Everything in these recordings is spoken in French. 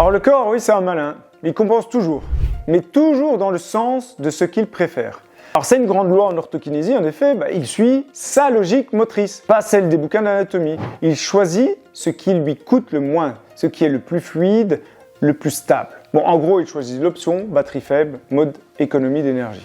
Alors le corps, oui, c'est un malin. Il compense toujours, mais toujours dans le sens de ce qu'il préfère. Alors c'est une grande loi en orthokinésie, en effet, il suit sa logique motrice, pas celle des bouquins d'anatomie. Il choisit ce qui lui coûte le moins, ce qui est le plus fluide, le plus stable. Bon, en gros, il choisit l'option batterie faible, mode économie d'énergie.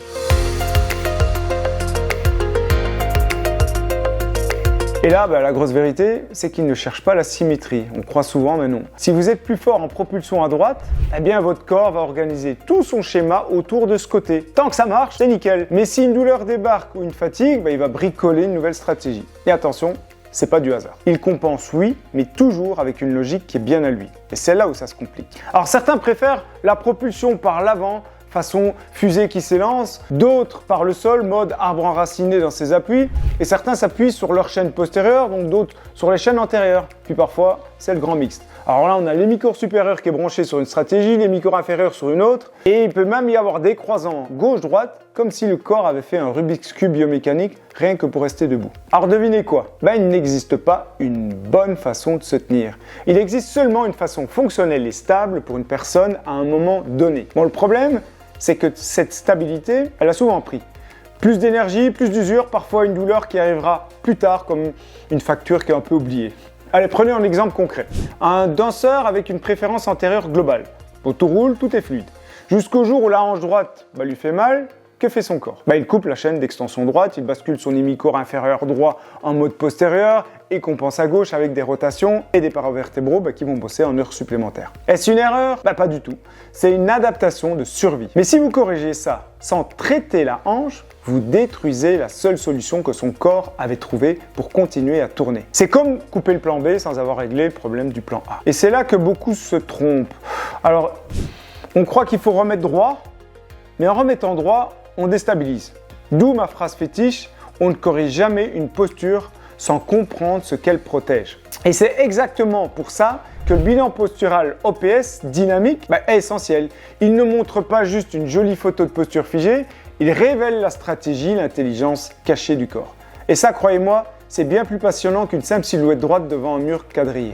Et là, la grosse vérité, c'est qu'il ne cherche pas la symétrie. On croit souvent, mais non. Si vous êtes plus fort en propulsion à droite, eh bien votre corps va organiser tout son schéma autour de ce côté. Tant que ça marche, c'est nickel. Mais si une douleur débarque ou une fatigue, il va bricoler une nouvelle stratégie. Et attention, c'est pas du hasard. Il compense, oui, mais toujours avec une logique qui est bien à lui. Et c'est là où ça se complique. Alors certains préfèrent la propulsion par l'avant, façon fusée qui s'élance, d'autres par le sol, mode arbre enraciné dans ses appuis, et certains s'appuient sur leur chaîne postérieure, donc d'autres sur les chaînes antérieures. Puis parfois, c'est le grand mixte. Alors là, on a l'hémicorps supérieur qui est branché sur une stratégie, l'hémicorps inférieur sur une autre, et il peut même y avoir des croisants gauche-droite, comme si le corps avait fait un Rubik's Cube biomécanique, rien que pour rester debout. Alors devinez quoi? Il n'existe pas une bonne façon de se tenir. Il existe seulement une façon fonctionnelle et stable pour une personne à un moment donné. Bon, le problème, c'est que cette stabilité, elle a souvent pris. Plus d'énergie, plus d'usure, parfois une douleur qui arrivera plus tard, comme une facture qui est un peu oubliée. Allez, prenez un exemple concret. Un danseur avec une préférence antérieure globale. Bon, tout roule, tout est fluide. Jusqu'au jour où la hanche droite lui fait mal, que fait son corps? Il coupe la chaîne d'extension droite, il bascule son hémicorps inférieur droit en mode postérieur et compense à gauche avec des rotations et des paravertébraux qui vont bosser en heures supplémentaires. Est-ce une erreur? Pas du tout. C'est une adaptation de survie. Mais si vous corrigez ça sans traiter la hanche, vous détruisez la seule solution que son corps avait trouvée pour continuer à tourner. C'est comme couper le plan B sans avoir réglé le problème du plan A. Et c'est là que beaucoup se trompent. Alors, on croit qu'il faut remettre droit, mais en remettant droit, on déstabilise. D'où ma phrase fétiche, on ne corrige jamais une posture sans comprendre ce qu'elle protège. Et c'est exactement pour ça que le bilan postural OPS dynamique est essentiel. Il ne montre pas juste une jolie photo de posture figée, il révèle la stratégie, l'intelligence cachée du corps. Et ça, croyez-moi, c'est bien plus passionnant qu'une simple silhouette droite devant un mur quadrillé.